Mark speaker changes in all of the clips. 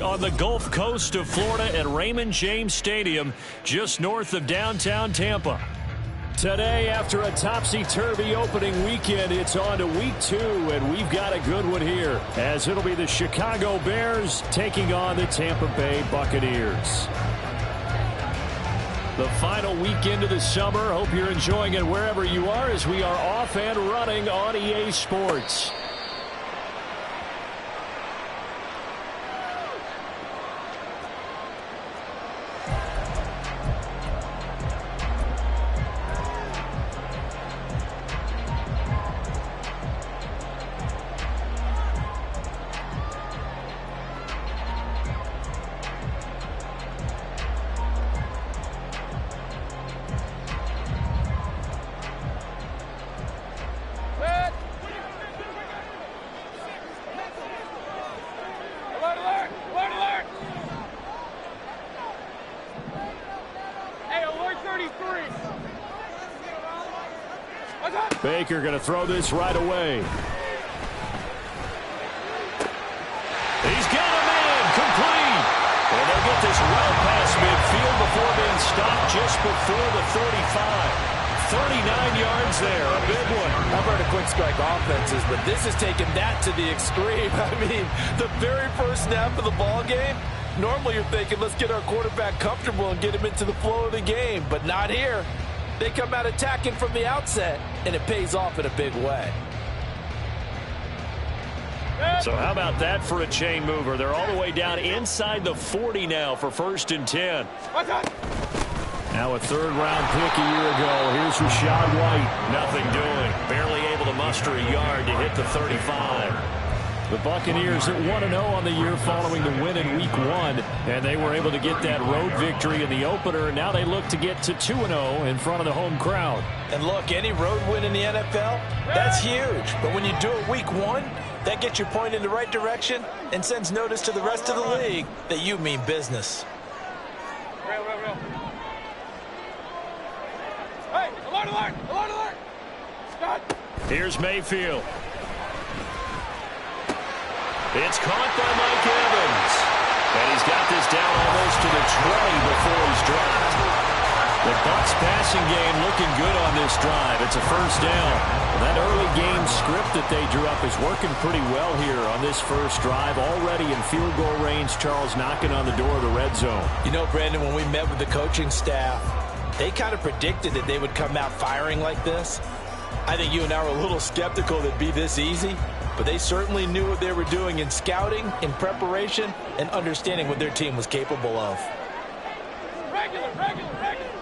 Speaker 1: On the Gulf Coast of Florida at Raymond James Stadium, just north of downtown Tampa. Today, after a topsy-turvy opening weekend, it's on to week 2, and we've got a good one here, as it'll be the Chicago Bears taking on the Tampa Bay Buccaneers. The final weekend of the summer. Hope you're enjoying it wherever you are, as we are off and running on EA Sports. Baker going to throw this right away. He's got a man complete. And they'll get this well past midfield before being stopped just before the 35. 39 yards there, a big one.
Speaker 2: I've heard of quick strike offenses, but this is taking that to the extreme. I mean, the very first snap of the ball game, normally you're thinking, let's get our quarterback comfortable and get him into the flow of the game, but not here. They come out attacking from the outset, and it pays off in a big way.
Speaker 1: So how about that for a chain mover? They're all the way down inside the 40 now for 1st and 10. Now a third-round pick a year ago. Here's Rachaad White. Nothing doing. Barely able to muster a yard to hit the 35. The Buccaneers at 1-0 on the year following the win in Week 1, and they were able to get that road victory in the opener. Now they look to get to 2-0 in front of the home crowd.
Speaker 2: And look, any road win in the NFL, that's huge. But when you do it Week 1, that gets your point in the right direction and sends notice to the rest of the league that you mean business.
Speaker 3: Hey, alert, alert, alert, alert. Scott.
Speaker 1: Here's Mayfield. It's caught by Mike Evans. And he's got this down almost to the 20 before he's dropped. The Bucs passing game looking good on this drive. It's a first down. And that early game script that they drew up is working pretty well here on this first drive. Already in field goal range, Charles knocking on the door of the red zone.
Speaker 2: You know, Brandon, when we met with the coaching staff, they kind of predicted that they would come out firing like this. I think you and I were a little skeptical that it'd be this easy. But they certainly knew what they were doing in scouting, in preparation, and understanding what their team was capable of.
Speaker 3: Regular, regular, regular.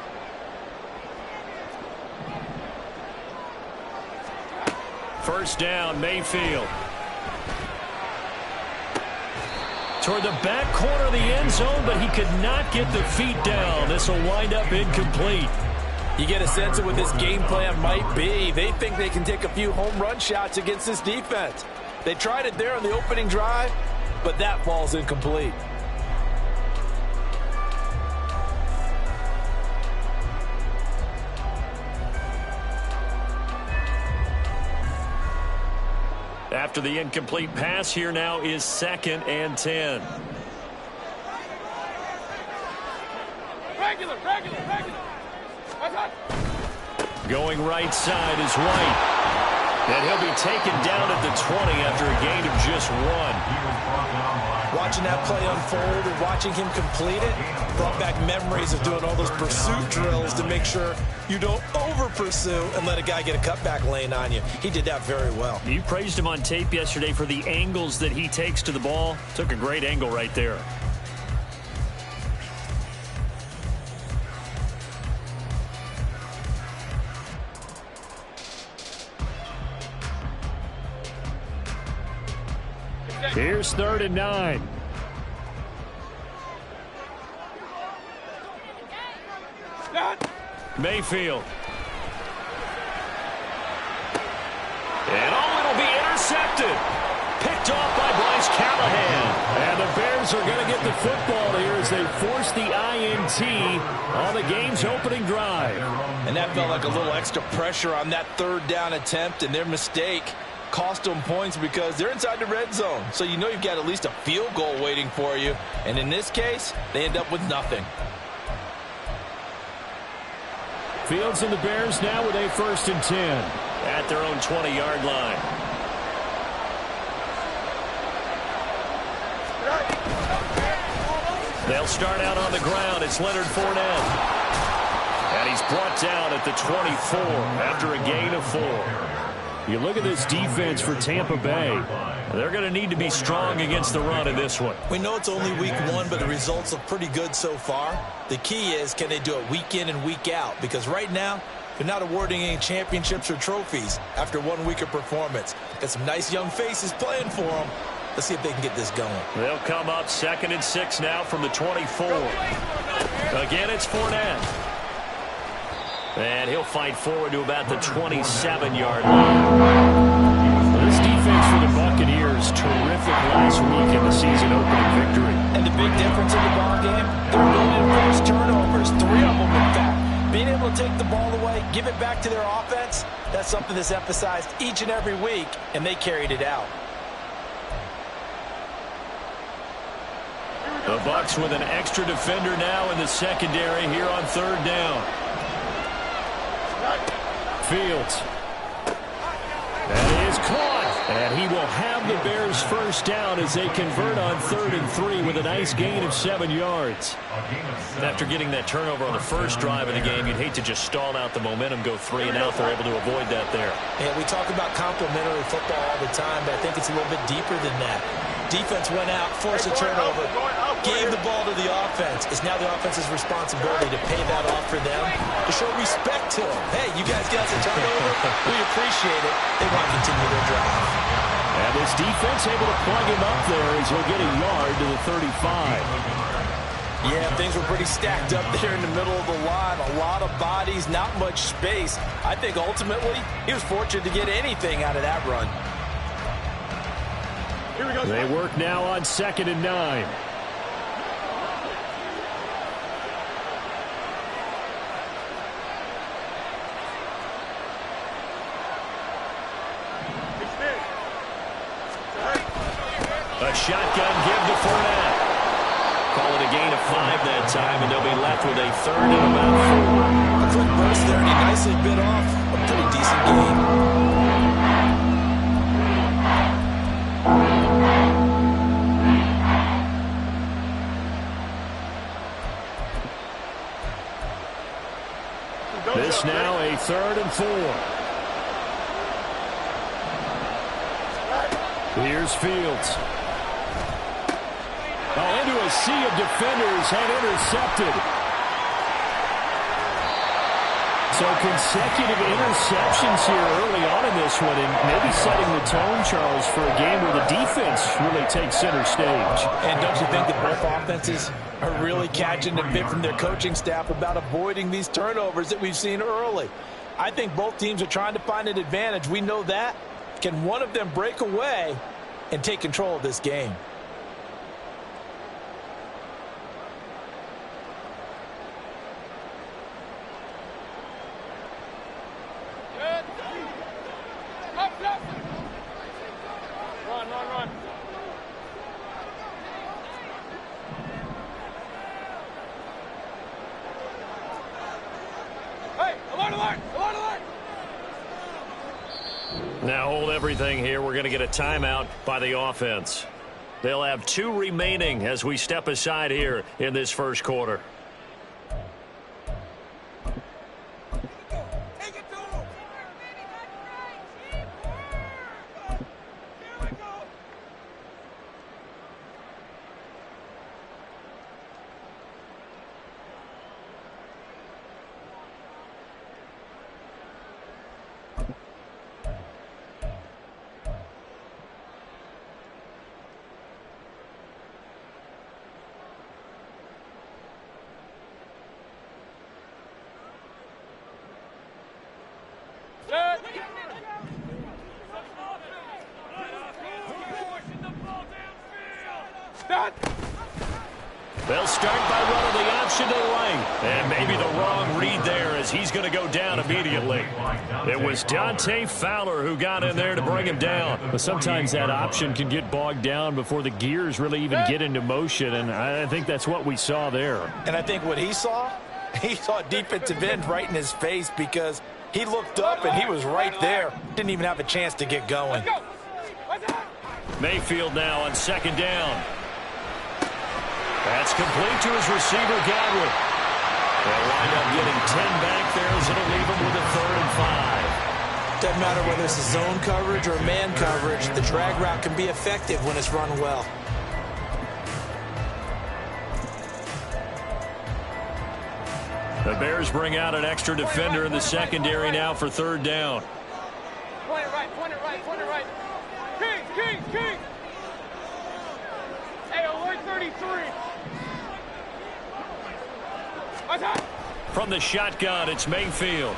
Speaker 1: First down, Mayfield. Toward the back corner of the end zone, but he could not get the feet down. This will wind up incomplete.
Speaker 2: You get a sense of what this game plan might be. They think they can take a few home run shots against this defense. They tried it there on the opening drive, but that falls incomplete.
Speaker 1: After the incomplete pass, here now is 2nd and 10.
Speaker 3: Regular, regular, regular.
Speaker 1: Going right side is White. And he'll be taken down at the 20 after a gain of just 1.
Speaker 2: Watching that play unfold and watching him complete it brought back memories of doing all those pursuit drills to make sure you don't over-pursue and let a guy get a cutback lane on you. He did that very well.
Speaker 1: You praised him on tape yesterday for the angles that he takes to the ball. Took a great angle right there. Here's 3rd and 9. Mayfield. And it'll be intercepted. Picked off by Bryce Callahan. And the Bears are going to get the football here as they force the INT on the game's opening drive.
Speaker 2: And that felt like a little extra pressure on that 3rd down attempt, and their mistake cost them points because they're inside the red zone. So you know you've got at least a field goal waiting for you. And in this case, they end up with nothing.
Speaker 1: Fields and the Bears now with a 1st and 10 at their own 20-yard line. They'll start out on the ground. It's Leonard Fournette. And he's brought down at the 24 after a gain of 4. You look at this defense for Tampa Bay. They're going to need to be strong against the run in this one.
Speaker 2: We know it's only week 1, but the results look pretty good so far. The key is, can they do it week in and week out? Because right now, they're not awarding any championships or trophies after 1 week of performance. Got some nice young faces playing for them. Let's see if they can get this going.
Speaker 1: They'll come up 2nd and 6 now from the 24. Again, it's Fournette. And he'll fight forward to about the 27-yard line. This defense for the Buccaneers, terrific last week in the season-opening victory.
Speaker 2: And the big difference in the ball game, their ability to force turnovers, 3 of them in fact. Being able to take the ball away, give it back to their offense, that's something that's emphasized each and every week, and they carried it out.
Speaker 1: The Bucs with an extra defender now in the secondary here on 3rd down. Fields. That is caught. And he will have the Bears' 1st down as they convert on 3rd and 3 with a nice gain of 7 yards. After getting that turnover on the first drive of the game, you'd hate to just stall out the momentum, go 3 and out. They're able to avoid that there.
Speaker 2: Yeah, we talk about complementary football all the time, but I think it's a little bit deeper than that. Defense went out, forced a turnover, gave the ball to the offense. It's now the offense's responsibility to pay that off for them, to show respect to them. Hey, you guys got the turnover. We appreciate it. They want to continue their drive.
Speaker 1: And this defense able to plug him up there as he'll get a yard to the 35.
Speaker 2: Yeah, things were pretty stacked up there in the middle of the line. A lot of bodies, not much space. I think ultimately he was fortunate to get anything out of that run.
Speaker 3: Here we go.
Speaker 1: They work now on 2nd and 9. A shotgun give to Fournette. Call it a gain of 5 that time, and they'll be left with a 3rd and about 4.
Speaker 2: A quick burst there, and he nicely bit off a pretty decent gain.
Speaker 1: This now a 3rd and 4. Here's Fields. Oh, into a sea of defenders and intercepted. So consecutive interceptions here early on in this one, and maybe setting the tone, Charles, for a game where the defense really takes center stage.
Speaker 2: And don't you think that both offenses are really catching the bit from their coaching staff about avoiding these turnovers that we've seen early? I think both teams are trying to find an advantage. We know that. Can one of them break away and take control of this game?
Speaker 3: Run. Hey, alert!
Speaker 1: Now hold everything here. We're going to get a timeout by the offense. They'll have 2 remaining as we step aside here in this first quarter. They'll start by running the option to the right. And maybe the wrong read there as he's going to go down immediately. It was Dante Fowler who got in there to bring him down. But sometimes that option can get bogged down before the gears really even get into motion, and I think that's what we saw there.
Speaker 2: And I think what he saw defensive end right in his face because he looked up and he was right there. Didn't even have a chance to get going.
Speaker 1: Mayfield now on second down. That's complete to his receiver, Godwin. They'll wind up getting 10 back there as it'll leave him with a 3rd and 5.
Speaker 2: Doesn't matter whether it's a zone coverage or man coverage, the drag route can be effective when it's run well.
Speaker 1: The Bears bring out an extra defender in the secondary now for 3rd down.
Speaker 3: Point it right, point it right, point it right. King. Hey, alert 33.
Speaker 1: From the shotgun, it's Mayfield.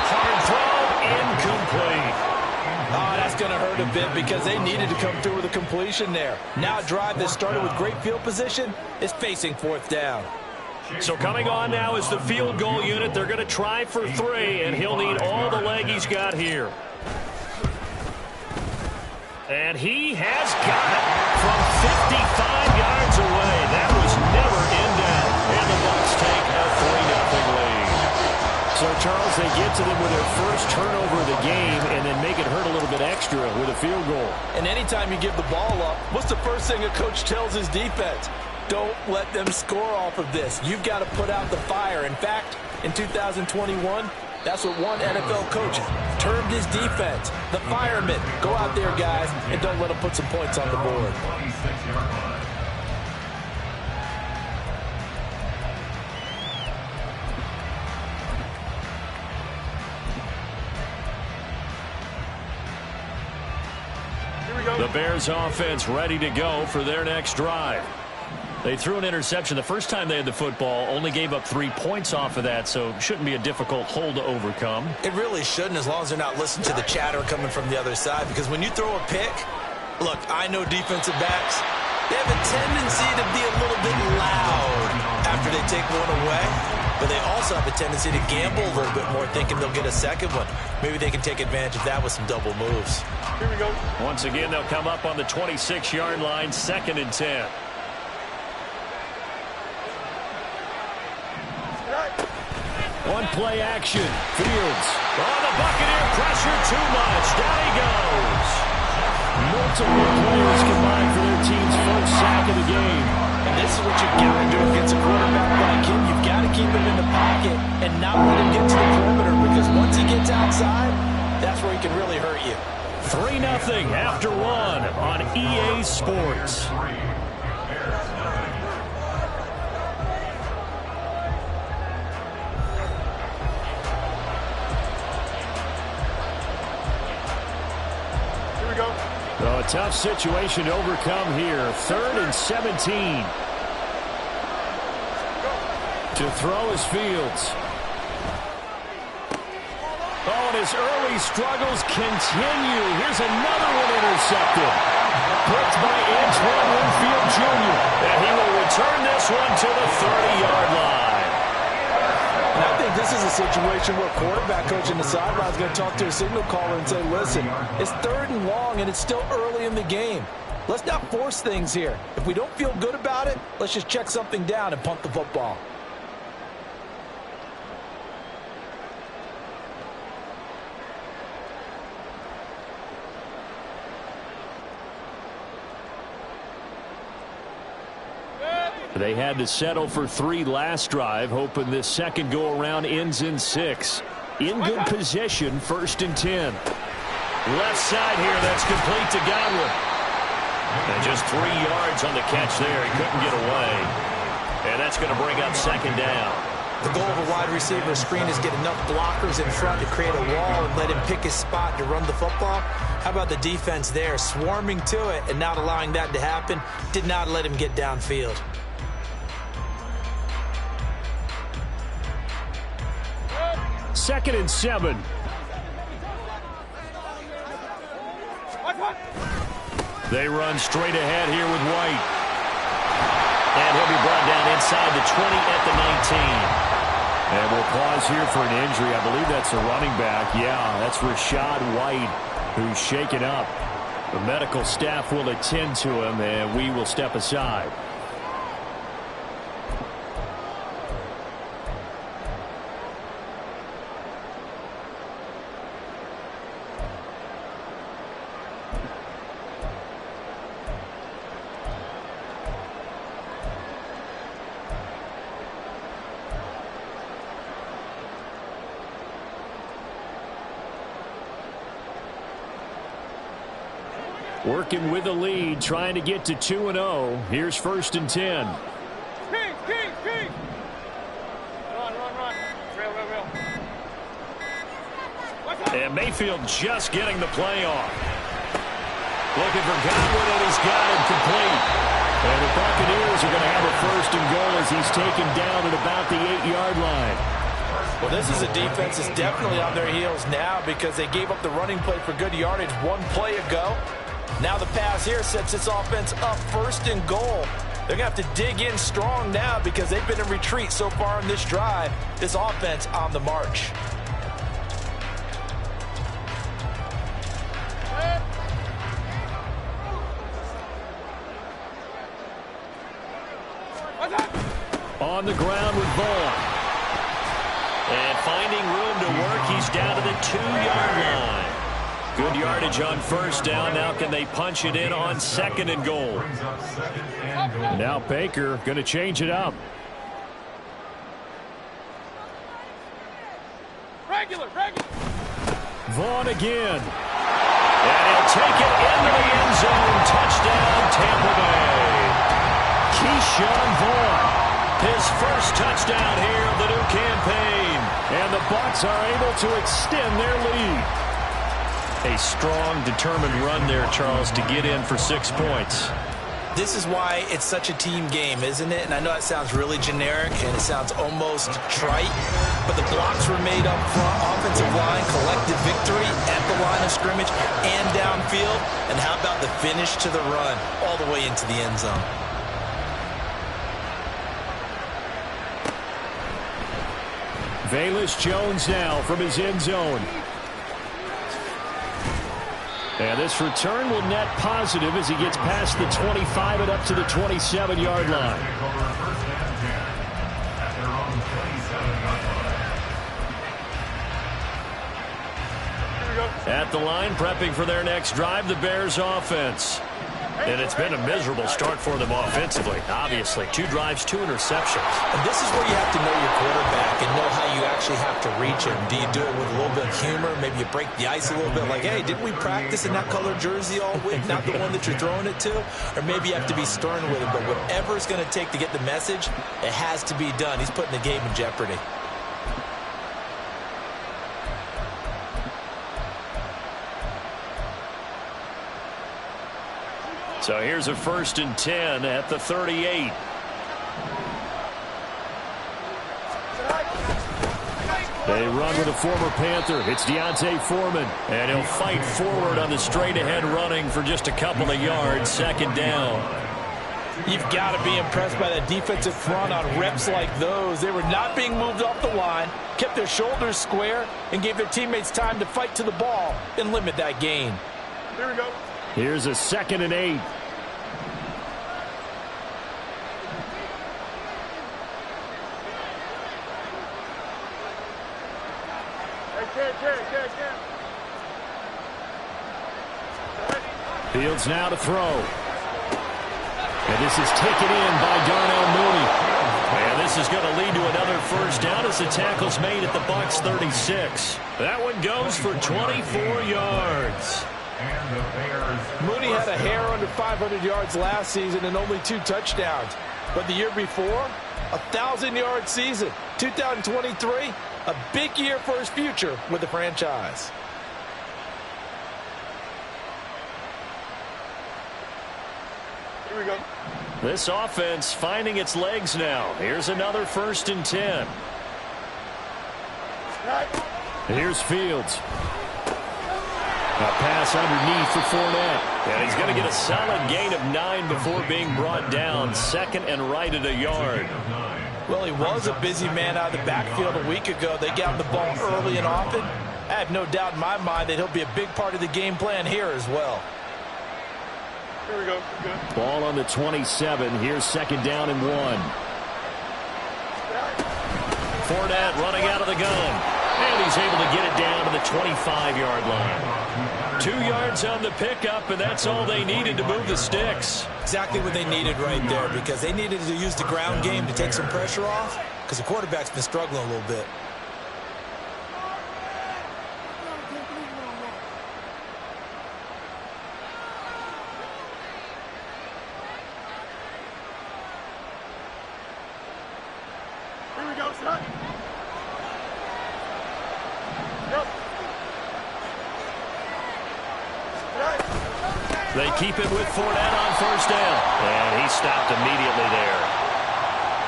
Speaker 1: Hard throw, incomplete.
Speaker 2: Oh, that's going to hurt a bit because they needed to come through with a completion there. Now a drive that started with great field position is facing 4th down.
Speaker 1: So coming on now is the field goal unit. They're going to try for 3, and he'll need all the leg he's got here. And he has got it from 55 yards away. That was never in doubt. And the Bucs take a 3-0 lead. So, Charles, they get to them with their first turnover of the game and then make it hurt a little bit extra with a field goal.
Speaker 2: And anytime you give the ball up, what's the first thing a coach tells his defense? Don't let them score off of this. You've got to put out the fire. In fact, in 2021, that's what one NFL coach termed his defense. The firemen. Go out there, guys, and don't let them put some points on the board.
Speaker 1: The Bears offense ready to go for their next drive. They threw an interception the first time they had the football, only gave up 3 points off of that, so shouldn't be a difficult hole to overcome.
Speaker 2: It really shouldn't, as long as they're not listening to the chatter coming from the other side, because when you throw a pick, look, I know defensive backs, they have a tendency to be a little bit loud after they take one away, but they also have a tendency to gamble a little bit more, thinking they'll get a second one. Maybe they can take advantage of that with some double moves.
Speaker 3: Here we go.
Speaker 1: Once again, they'll come up on the 26-yard line, 2nd and 10. One play action. Fields. Oh, the Buccaneer pressure too much. Down he goes. Multiple players combined for their team's first sack of the game.
Speaker 2: And this is what you've got to do against a quarterback like him. You've got to keep him in the pocket and not let him get to the perimeter, because once he gets outside, that's where he can really hurt you.
Speaker 1: 3-0 after 1 on EA Sports. So a tough situation to overcome here. 3rd and 17. To throw is Fields. Oh, and his early struggles continue. Here's another one intercepted. Picked by Antoine Winfield Jr. And he will return this one to the 30-yard line.
Speaker 2: And I think this is a situation where quarterback coach in the sideline is going to talk to a signal caller and say, listen, it's 3rd and long and it's still early in the game. Let's not force things here. If we don't feel good about it, let's just check something down and punt the football.
Speaker 1: They had to settle for 3 last drive, hoping this second go-around ends in 6. In good position, 1st and 10. Left side here, that's complete to Godwin. And just 3 yards on the catch there. He couldn't get away. And that's going to bring up 2nd down.
Speaker 2: The goal of a wide receiver screen is get enough blockers in front to create a wall and let him pick his spot to run the football. How about the defense there, swarming to it and not allowing that to happen? Did not let him get downfield.
Speaker 1: 2nd and 7. They run straight ahead here with White. And he'll be brought down inside the 20 at the 19. And we'll pause here for an injury. I believe that's a running back. Yeah, that's Rachaad White, who's shaken up. The medical staff will attend to him, and we will step aside. Working with the lead, trying to get to 2-0. Here's 1st and 10.
Speaker 3: King. Run. Real.
Speaker 1: And Mayfield just getting the play off. Looking for Godwin, and he's got him complete. And the Buccaneers are going to have a 1st and goal as he's taken down at about the 8-yard line.
Speaker 2: Well, this is a defense that's definitely on their heels now because they gave up the running play for good yardage one play ago. Now the pass here sets this offense up 1st and goal. They're going to have to dig in strong now because they've been in retreat so far in this drive. This offense on the march.
Speaker 1: On the ground with Vaughn. And finding room to work, he's down to the 2-yard line. Good yardage on 1st down. Now can they punch it in on 2nd and goal? Now Baker going to change it up.
Speaker 3: Regular.
Speaker 1: Vaughn again. And he'll take it into the end zone. Touchdown, Tampa Bay. Keyshawn Vaughn. His 1st touchdown here of the new campaign. And the Bucs are able to extend their lead. A strong, determined run there, Charles, to get in for 6 points.
Speaker 2: This is why it's such a team game, isn't it? And I know it sounds really generic and it sounds almost trite, but the blocks were made up front, offensive line, collective victory at the line of scrimmage and downfield. And how about the finish to the run all the way into the end zone?
Speaker 1: Velus Jones now from his end zone. And this return will net positive as he gets past the 25 and up to the 27-yard line. At the line, prepping for their next drive, the Bears offense. And it's been a miserable start for them offensively. Obviously, 2 drives, 2 interceptions.
Speaker 2: And this is where you have to know your quarterback and know how you actually have to reach him. Do you do it with a little bit of humor? Maybe you break the ice a little bit like, hey, didn't we practice in that color jersey all week? Not the one that you're throwing it to? Or maybe you have to be stern with him. But whatever it's going to take to get the message, it has to be done. He's putting the game in jeopardy.
Speaker 1: So here's a 1st and 10 at the 38. They run with a former Panther. It's Deontay Foreman. And he'll fight forward on the straight-ahead running for just a couple of yards. 2nd down.
Speaker 2: You've got to be impressed by that defensive front on reps like those. They were not being moved off the line, kept their shoulders square, and gave their teammates time to fight to the ball and limit that gain.
Speaker 3: Here we go.
Speaker 1: Here's a 2nd and 8. Fields now to throw. And this is taken in by Darnell Mooney. And this is going to lead to another 1st down as the tackle's made at the Bucs 36. That one goes for 24 yards.
Speaker 2: Mooney had a hair under 500 yards last season and only 2 touchdowns. But the year before, 1,000-yard season. 2023, a big year for his future with the franchise.
Speaker 3: Here we go.
Speaker 1: This offense finding its legs now. Here's another 1st and 10. Here's Fields. A pass underneath for Fournette. And he's going to get a solid gain of 9 before being brought down. Second and right at a yard.
Speaker 2: Well, he was a busy man out of the backfield a week ago. They got him the ball early and often. I have no doubt in my mind that he'll be a big part of the game plan here as well.
Speaker 3: Here we go. Good.
Speaker 1: Ball on the 27. Here's second down and 1. Fournette running out of the gun. And he's able to get it down to the 25-yard line. 2 yards on the pickup, and that's all they needed to move the sticks.
Speaker 2: Exactly what they needed right there, because they needed to use the ground game to take some pressure off, because the quarterback's been struggling a little bit.
Speaker 3: Here we go, son.
Speaker 1: They keep it with Fournette on first down. And he stopped immediately there.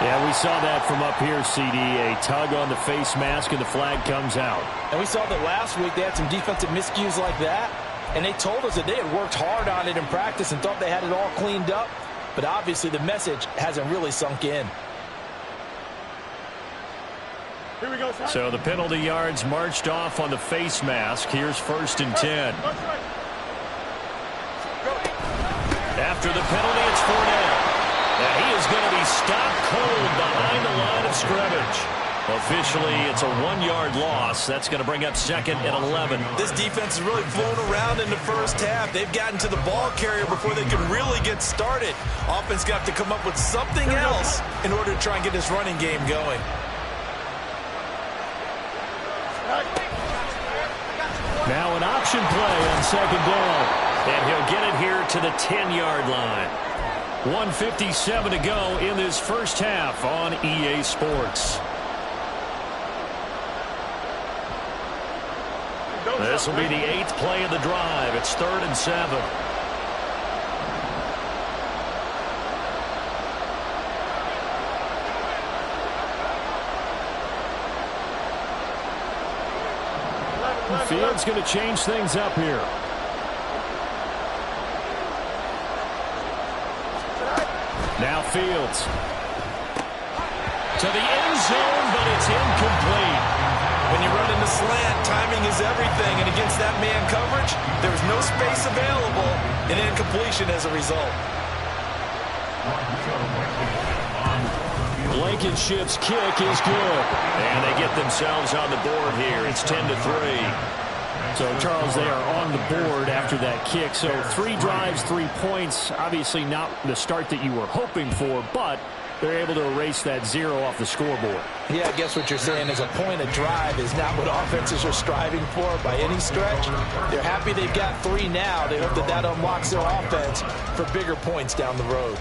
Speaker 1: Yeah, we saw that from up here, CD. A tug on the face mask, and the flag comes out.
Speaker 2: And we saw that last week they had some defensive miscues like that. And they told us that they had worked hard on it in practice and thought they had it all cleaned up. But obviously the message hasn't really sunk in.
Speaker 3: Here we go, son.
Speaker 1: So the penalty yards marched off on the face mask. Here's first and 10. After the penalty, it's Fournette. And he is going to be stopped cold behind the line of scrimmage. Officially, it's a 1-yard loss. That's going to bring up second and 11.
Speaker 2: This defense has really flown around in the first half. They've gotten to the ball carrier before they can really get started. Offense got to come up with something else in order to try and get this running game going.
Speaker 1: Now an option play on second down. And he'll get it here to the 10-yard line. 1:57 to go in this first half on EA Sports. This will be the 8th play of the drive. It's 3rd and 7. Fields going to change things up here. Now Fields. To the end zone, but it's incomplete.
Speaker 2: When you run in the slant, timing is everything, and against that man coverage, there's no space available, and incompletion as a result.
Speaker 1: Blankenship's kick is good. And they get themselves on the board here. It's 10-3. So, Charles, they are on the board after that kick. So 3 drives, 3 points. Obviously not the start that you were hoping for, but they're able to erase that 0 off the scoreboard.
Speaker 2: Yeah, I guess what you're saying is a point of drive is not what offenses are striving for by any stretch. They're happy they've got 3 now. They hope that that unlocks their offense for bigger points down the road.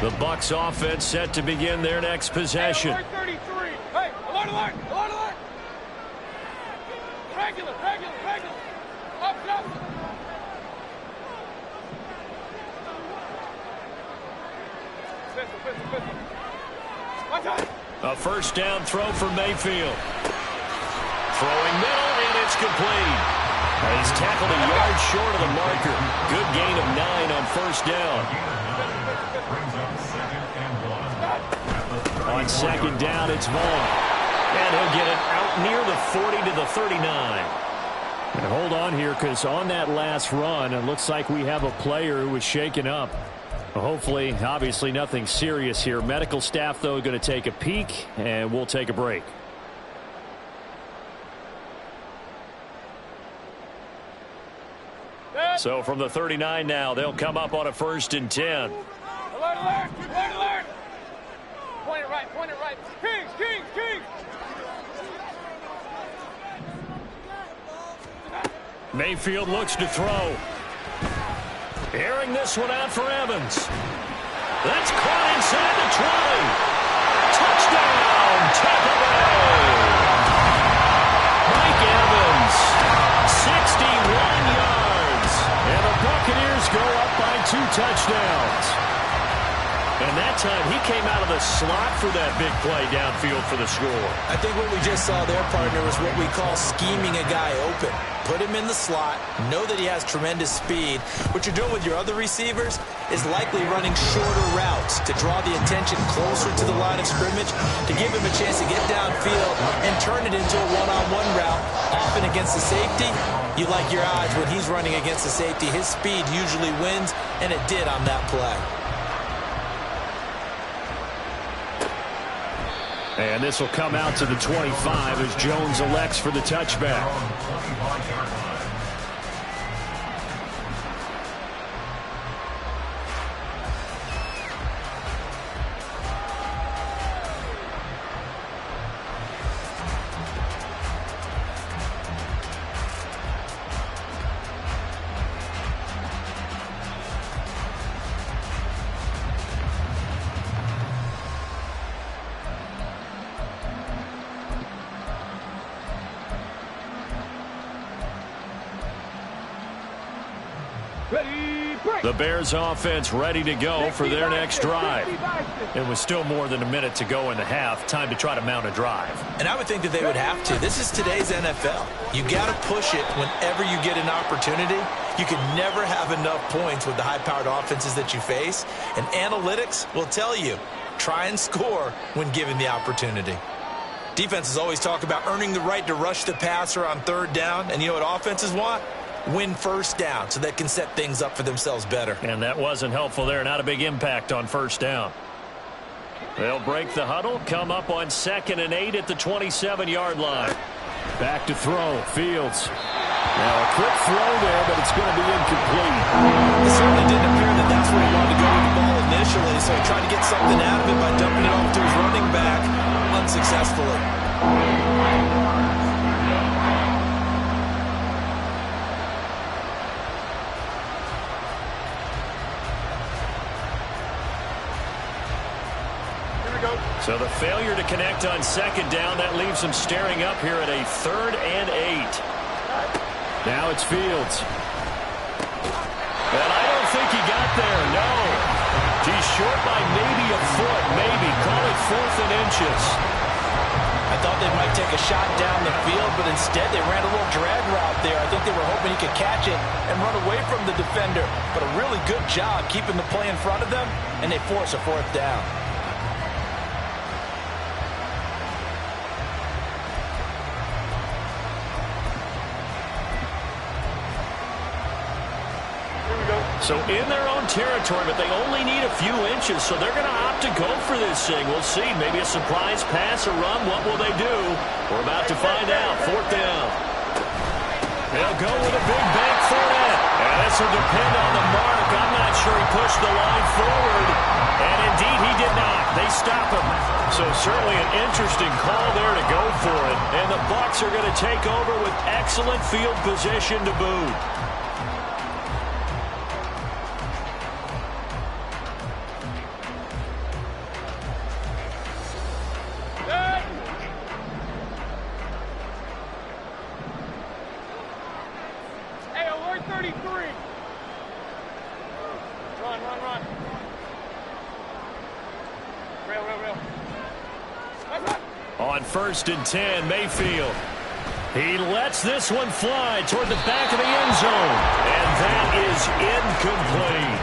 Speaker 1: The Bucs offense set to begin their next possession.
Speaker 3: Hey, 33. Hey, alert, alert, alert, alert. Regular. Up. Pistol.
Speaker 1: A first down throw for Mayfield. Throwing middle, and it's complete. He's tackled a yard short of the marker. Good gain of 9 on first down. On second down, it's Vaughn. And he'll get it out near the 40 to the 39. And hold on here, because on that last run, it looks like we have a player who was shaken up. Hopefully, obviously nothing serious here. Medical staff, though, going to take a peek, and we'll take a break. So from the 39 now, they'll come up on a 1st and 10.
Speaker 3: Alert. Point it right. Kings.
Speaker 1: Mayfield looks to throw. Airing this one out for Evans. That's caught inside the 20. Touchdown, Tampa Bay. Mike Evans touchdowns. And that time, he came out of the slot for that big play downfield for the score.
Speaker 2: I think what we just saw there, partner, was what we call scheming a guy open. Put him in the slot, know that he has tremendous speed. What you're doing with your other receivers is likely running shorter routes to draw the attention closer to the line of scrimmage, to give him a chance to get downfield and turn it into a one-on-one route. Often against the safety, you like your odds when he's running against the safety. His speed usually wins, and it did on that play.
Speaker 1: And this will come out to the 25 as Jones elects for the touchback. The Bears offense ready to go for their next drive. It was still more than a minute to go in the half. Time to try to mount a drive.
Speaker 2: And I would think that they would have to. This is today's NFL. You got to push it whenever you get an opportunity. You can never have enough points with the high-powered offenses that you face. And analytics will tell you, try and score when given the opportunity. Defenses always talk about earning the right to rush the passer on third down. And you know what offenses want? Win first down so they can set things up for themselves better.
Speaker 1: And that wasn't helpful there. Not a big impact on first down. They'll break the huddle, come up on 2nd and 8 at the 27-yard line. Back to throw, Fields. Now a quick throw there, but it's going to be incomplete.
Speaker 2: It certainly didn't appear that that's where he wanted to go with the ball initially, so he tried to get something out of it by dumping it off to his running back unsuccessfully.
Speaker 1: So the failure to connect on 2nd down, that leaves them staring up here at a 3rd and 8. Now it's Fields. And I don't think he got there, no. He's short by maybe a foot, maybe. Call it 4th and inches.
Speaker 2: I thought they might take a shot down the field, but instead they ran a little drag route there. I think they were hoping he could catch it and run away from the defender. But a really good job keeping the play in front of them, and they force a 4th down.
Speaker 1: So in their own territory, but they only need a few inches, so they're going to opt to go for this thing. We'll see. Maybe a surprise pass or run. What will they do? We're about to find out. 4th down. They'll go with a big bank for it. And this will depend on the mark. I'm not sure he pushed the line forward. And indeed, he did not. They stop him. So certainly an interesting call there to go for it. And the Bucs are going to take over with excellent field position to boot. On 1st and 10, Mayfield. He lets this one fly toward the back of the end zone. And that is incomplete.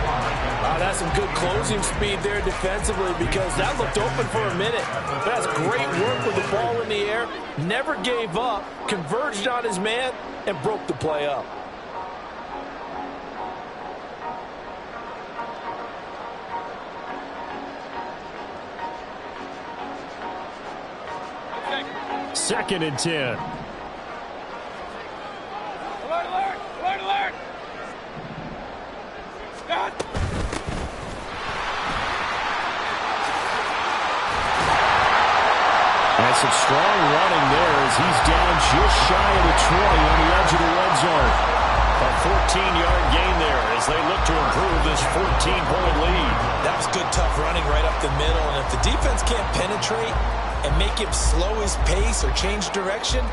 Speaker 2: That's some good closing speed there defensively, because that looked open for a minute. That's great work with the ball in the air. Never gave up, converged on his man, and broke the play up.
Speaker 1: Second and 10.
Speaker 3: Alert, alert, alert, alert. God.
Speaker 1: And some strong running there as he's down just shy of the 20 on the edge of the red zone. A 14-yard gain there as they look to improve this 14-point lead.
Speaker 2: That was good, tough running right up the middle. And if the defense can't penetrate and make him slow his pace or change direction,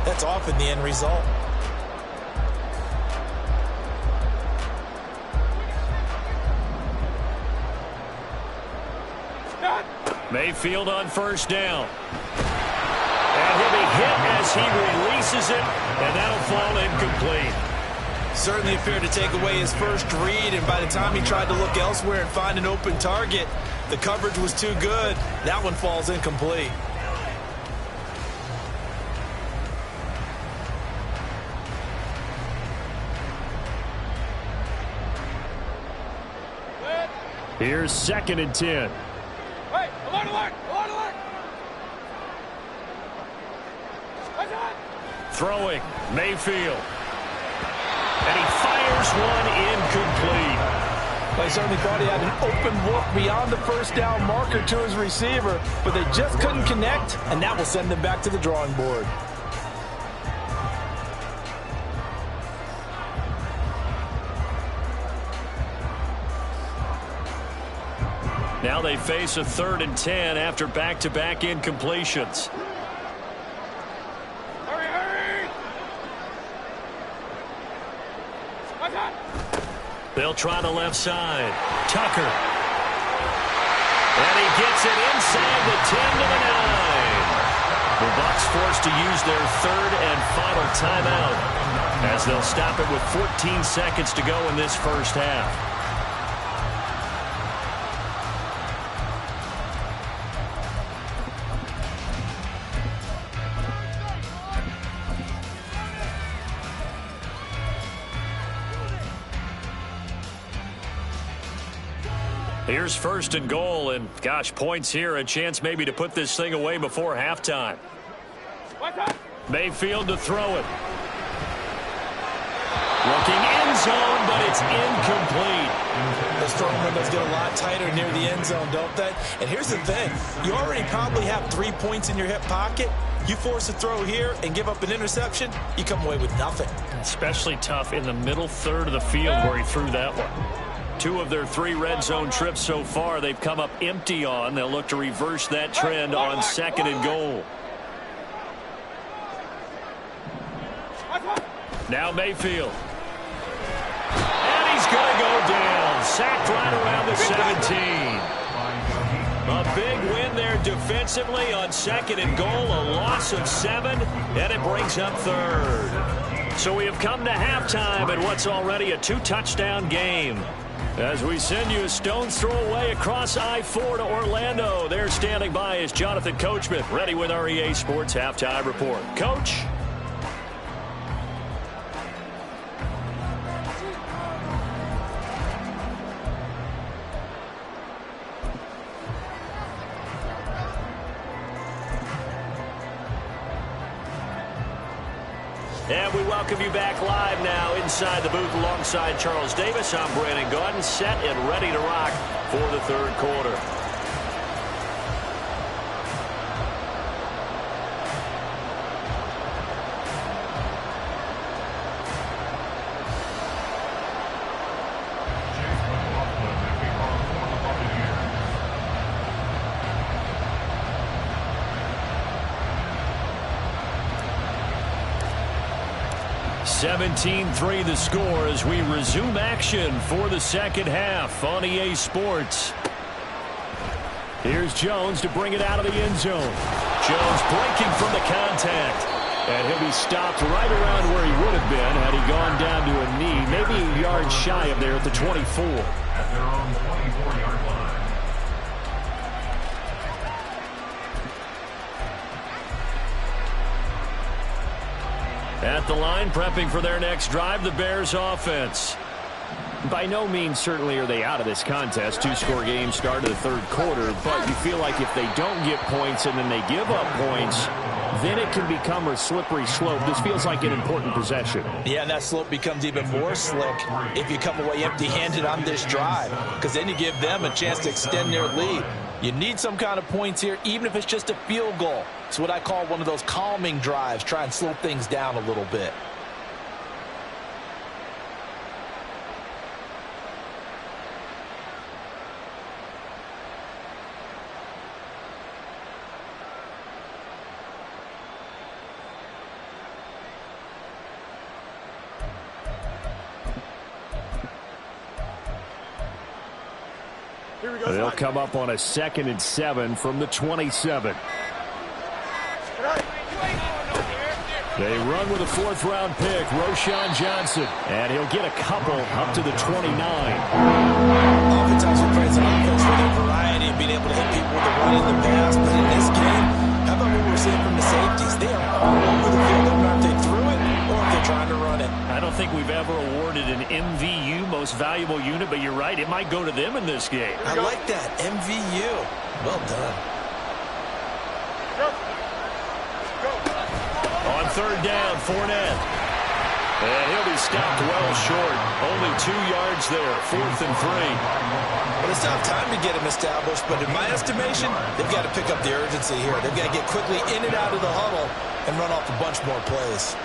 Speaker 2: that's often the end result.
Speaker 1: Mayfield on first down. And he'll be hit as he releases it, and that'll fall incomplete.
Speaker 2: Certainly appeared to take away his first read, and by the time he tried to look elsewhere and find an open target, the coverage was too good. That one falls incomplete.
Speaker 1: Here's 2nd and 10.
Speaker 3: Hey, alert, alert, alert, alert.
Speaker 1: Throwing, Mayfield. And he fires one incomplete.
Speaker 2: They certainly thought he had an open look beyond the first down marker to his receiver, but they just couldn't connect, and that will send them back to the drawing board.
Speaker 1: Now they face a 3rd and 10 after back-to-back incompletions.
Speaker 3: Hurry, hurry.
Speaker 1: They'll try the left side. Tucker. And he gets it inside the 10 to the 9. The Bucs forced to use their 3rd and final timeout as they'll stop it with 14 seconds to go in this first half. Here's 1st and goal, and gosh, points here, a chance maybe to put this thing away before halftime. Mayfield to throw it. Looking end zone, but it's incomplete.
Speaker 2: The throwing windows get a lot tighter near the end zone, don't they? And here's the thing. You already probably have 3 points in your hip pocket. You force a throw here and give up an interception, you come away with nothing.
Speaker 1: Especially tough in the middle 3rd of the field where he threw that one. 2 of their 3 red zone trips so far they've come up empty on. They'll look to reverse that trend on 2nd and goal. Now Mayfield. And he's going to go down. Sacked right around the 17. A big win there defensively on 2nd and goal. A loss of 7, and it brings up 3rd. So we have come to halftime at what's already a 2-touchdown game. As we send you a stone's throw away across I-4 to Orlando. There standing by is Jonathan Coachman, ready with our EA Sports Halftime Report. Coach? And we welcome you back live now inside the booth alongside Charles Davis. I'm Brandon Gaudin, set and ready to rock for the 3rd quarter. (17-3) the score as we resume action for the 2nd half on EA Sports. Here's Jones to bring it out of the end zone. Jones breaking from the contact. And he'll be stopped right around where he would have been had he gone down to a knee, maybe a yard shy of there at the 24.
Speaker 4: At their own 24-yard line.
Speaker 1: At the line, prepping for their next drive, the Bears offense.
Speaker 5: By no means certainly are they out of this contest. 2-score game start of the 3rd quarter, but you feel like if they don't get points and then they give up points, then it can become a slippery slope. This feels like an important possession.
Speaker 2: Yeah, and that slope becomes even more slick if you come away empty-handed on this drive, because then you give them a chance to extend their lead. You need some kind of points here, even if it's just a field goal. It's what I call one of those calming drives. Try and slow things down a little bit.
Speaker 5: They'll come up on a 2nd and 7 from the 27. They run with a 4th-round pick, Roschon Johnson. And he'll get a couple up to the 29.
Speaker 2: Oftentimes we praise an offense for their variety and being able to hit people with the run and the pass. But in this game, how about what we're seeing from the safeties? They are all over the field. I don't know if they threw it or if they're trying to run it.
Speaker 1: I don't think we've ever awarded an MVU, most valuable unit, but you're right, it might go to them in this game.
Speaker 2: I like that, MVU. Well done.
Speaker 1: On 3rd down, Fournette. And he'll be stopped well short. Only 2 yards there, 4th and 3.
Speaker 2: Well, it's not time to get him established, but in my estimation, they've got to pick up the urgency here. They've got to get quickly in and out of the huddle and run off a bunch more plays.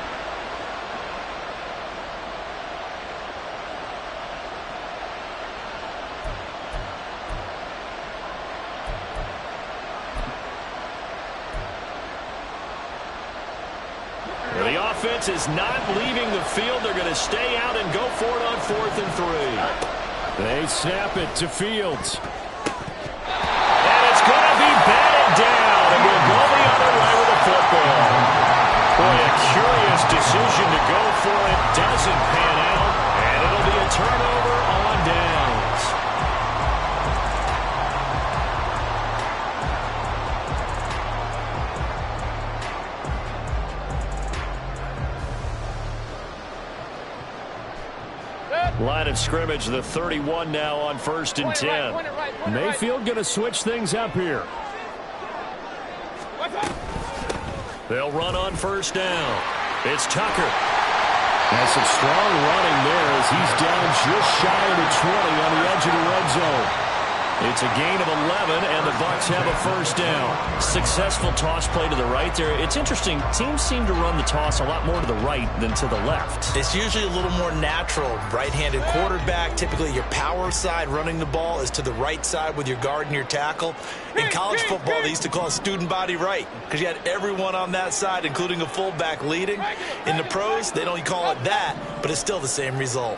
Speaker 1: The offense is not leaving the field. They're going to stay out and go for it on 4th and 3.
Speaker 5: They snap it to Fields.
Speaker 1: And it's going to be batted down. And we'll go the other way with the football. Boy, a curious decision to go for it. Doesn't pan out. And it'll be a turnover on downs. Line of scrimmage, the 31 now on 1st and 10.
Speaker 5: Mayfield going to switch things up here.
Speaker 1: They'll run on 1st down. It's Tucker.
Speaker 5: That's some strong running there as he's down just shy of the 20 on the edge of the red zone.
Speaker 1: It's a gain of 11, and the Bucs have a 1st down. Successful toss play to the right there. It's interesting. Teams seem to run the toss a lot more to the right than to the left.
Speaker 2: It's usually a little more natural. Right-handed quarterback, typically your power side running the ball is to the right side with your guard and your tackle. In college football, they used to call it student body right because you had everyone on that side, including a fullback leading. In the pros, they don't call it that, but it's still the same result.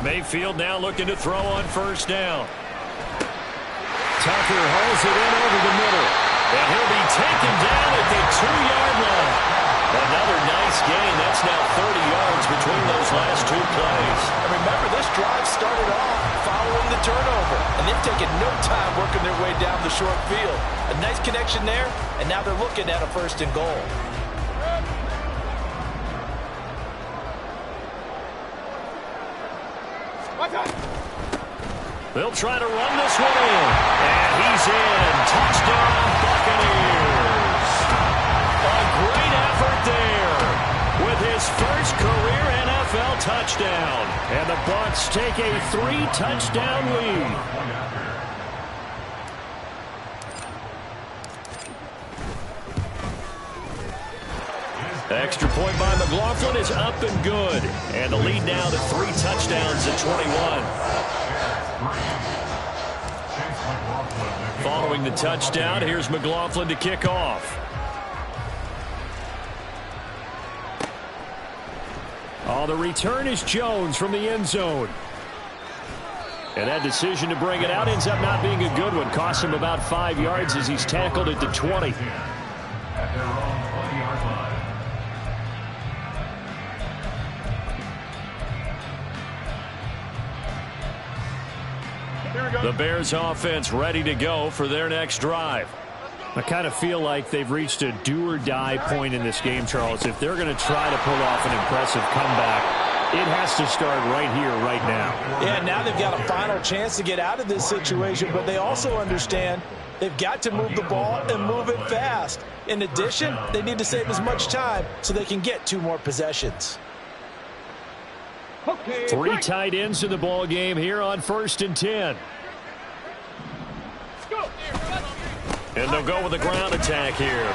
Speaker 1: Mayfield now looking to throw on 1st down. Tucker hauls it in over the middle. And he'll be taken down at the 2-yard line. Another nice gain. That's now 30 yards between those last 2 plays.
Speaker 2: And remember, this drive started off following the turnover. And they've taken no time working their way down the short field. A nice connection there, and now they're looking at a 1st and goal.
Speaker 1: They'll try to run this one in. And he's in. Touchdown, Buccaneers. A great effort there with his first career NFL touchdown. And the Bucs take a 3-touchdown lead. Extra point by McLaughlin is up and good. And the lead now to 3 touchdowns at 21. Following the touchdown, here's McLaughlin to kick off.
Speaker 5: Oh, the return is Jones from the end zone.
Speaker 1: And that decision to bring it out ends up not being a good one. Costs him about 5 yards as he's tackled at the 20.
Speaker 4: At their own 20-yard line.
Speaker 1: The Bears offense ready to go for their next drive.
Speaker 5: I kind of feel like they've reached a do-or-die point in this game, Charles. If they're going to try to pull off an impressive comeback, it has to start right here, right now.
Speaker 2: Yeah, now they've got a final chance to get out of this situation, but they also understand they've got to move the ball and move it fast. In addition, they need to save as much time so they can get 2 more possessions.
Speaker 5: 3 tight ends in the ball game here on 1st and 10.
Speaker 1: And they'll go with a ground attack here.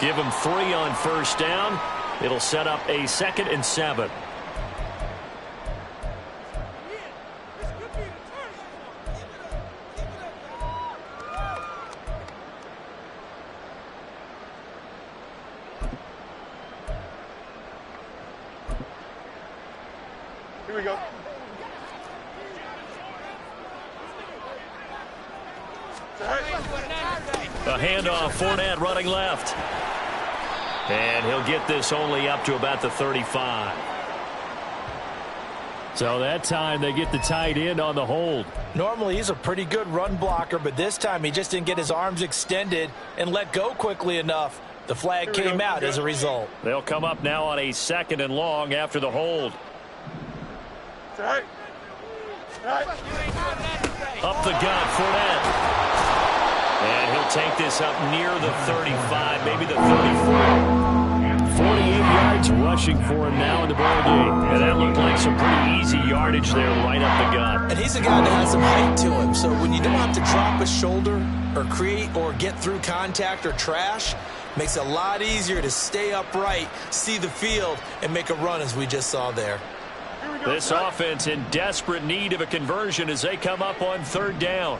Speaker 1: Give them 3 on 1st down. It'll set up a 2nd and 7.
Speaker 3: Here we go.
Speaker 1: A handoff, Fournette running left. And he'll get this only up to about the 35.
Speaker 5: So that time they get the tight end on the hold.
Speaker 2: Normally he's a pretty good run blocker, but this time he just didn't get his arms extended and let go quickly enough. The flag came out as a result.
Speaker 1: They'll come up now on a 2nd and long after the hold. Up the gut, Fournette. And he'll take this up near the 35, maybe the 34.
Speaker 5: 48 yards rushing for him now in the ball game.
Speaker 1: And that looked like some pretty easy yardage there right up the gut.
Speaker 2: And he's a guy that has some height to him, so when you don't have to drop a shoulder or create or get through contact or trash, makes it a lot easier to stay upright, see the field, and make a run as we just saw there.
Speaker 1: This offense in desperate need of a conversion as they come up on 3rd down.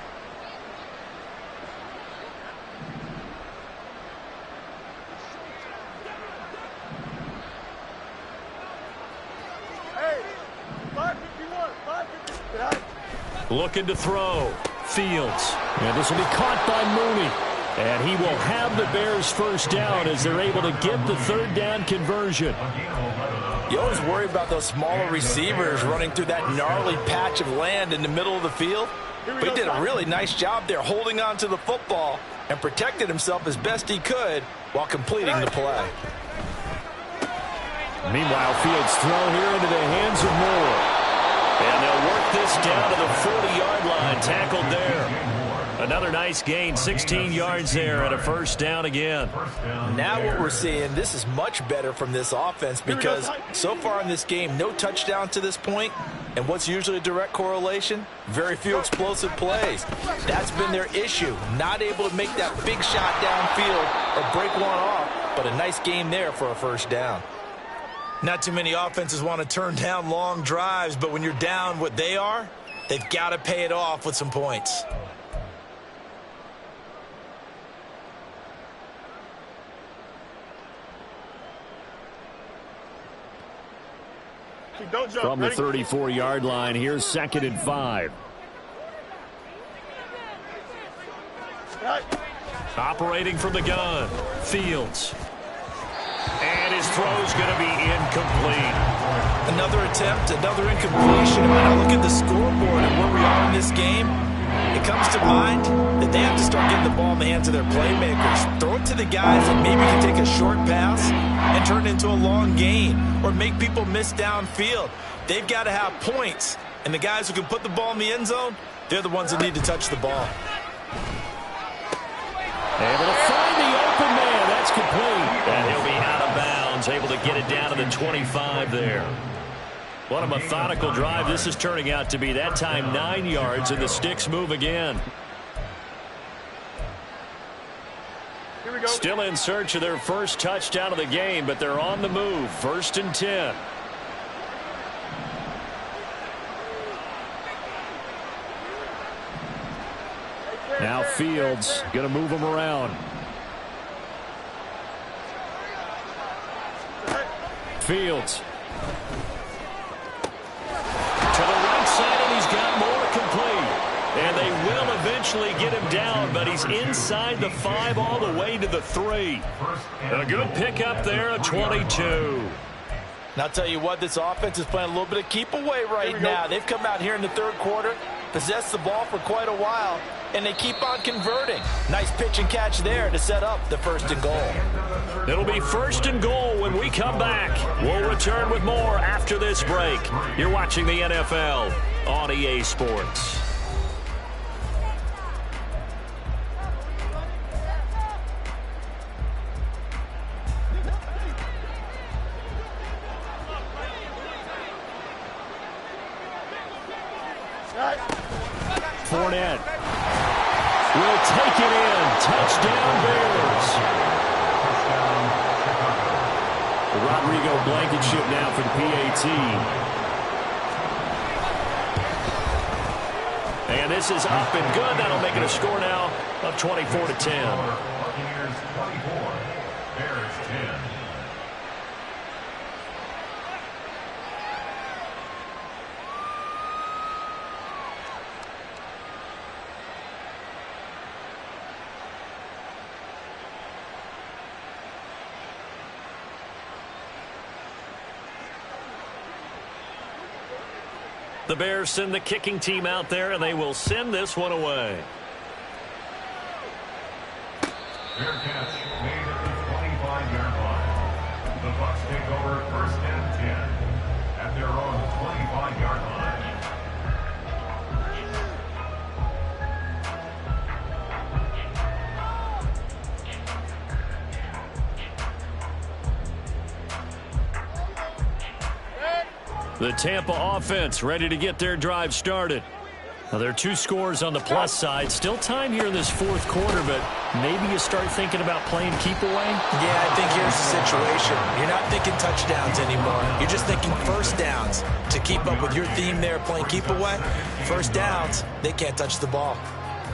Speaker 1: Looking to throw. Fields.
Speaker 5: And this will be caught by Mooney. And he will have the Bears first down as they're able to get the 3rd down conversion.
Speaker 2: You always worry about those smaller receivers running through that gnarly patch of land in the middle of the field. But he did a really nice job there holding on to the football and protected himself as best he could while completing the play.
Speaker 5: Meanwhile, Fields thrown here into the hands of Moore.
Speaker 1: And they'll work this down to the 40-yard line, tackled there. Another nice gain, 16 yards there, and a first down again.
Speaker 2: Now what we're seeing, this is much better from this offense because so far in this game, no touchdown to this point. And what's usually a direct correlation? Very few explosive plays. That's been their issue, not able to make that big shot downfield or break one off, but a nice game there for a first down. Not too many offenses want to turn down long drives, but when you're down what they are, they've got to pay it off with some points.
Speaker 5: From the 34-yard line, here's 2nd and 5.
Speaker 1: Operating from the gun, Fields. And his throw's going to be incomplete.
Speaker 2: Another attempt, another incompletion. And when I look at the scoreboard and where we are in this game, it comes to mind that they have to start getting the ball in the hands of their playmakers. Throw it to the guys that maybe can take a short pass and turn it into a long gain or make people miss downfield. They've got to have points. And the guys who can put the ball in the end zone, they're the ones that need to touch the ball.
Speaker 5: Able to find the open man. That's complete.
Speaker 1: And he'll be out of bounds, able to get it down to the 25 there. What a methodical drive this is turning out to be. That time 9 yards, and the sticks move again. Still in search of their first touchdown of the game, but they're on the move. 1st and 10.
Speaker 5: Now Fields going to move him around. Fields.
Speaker 1: To the right side, and he's got more complete. And they will eventually get him down, but he's inside the 5 all the way to the 3. A good pickup there, a 22.
Speaker 2: And I'll tell you what, this offense is playing a little bit of keep away right now. They've come out here in the 3rd quarter, possessed the ball for quite a while, and they keep on converting. Nice pitch and catch there to set up the 1st and goal.
Speaker 1: It'll be 1st and goal when we come back. We'll return with more after this break. You're watching the NFL on EA Sports.
Speaker 5: Fournette will take it in. Touchdown, Bears. The Rodrigo Blankenship now for the PAT.
Speaker 1: And this is up and good. That'll make it a score now of 24-10.
Speaker 4: Buccaneers 24, Bears 10.
Speaker 1: The Bears send the kicking team out there, and they will send this one away.
Speaker 4: Fair catch made at the 25-yard line. The Bucs take over 1st and 10 at their own 25-yard line.
Speaker 1: The Tampa offense ready to get their drive started. Now, there are 2 scores on the plus side. Still time here in this 4th quarter, but maybe you start thinking about playing keep away?
Speaker 2: Yeah, I think here's the situation. You're not thinking touchdowns anymore. You're just thinking first downs. To keep up with your theme there, playing keep away, first downs, they can't touch the ball.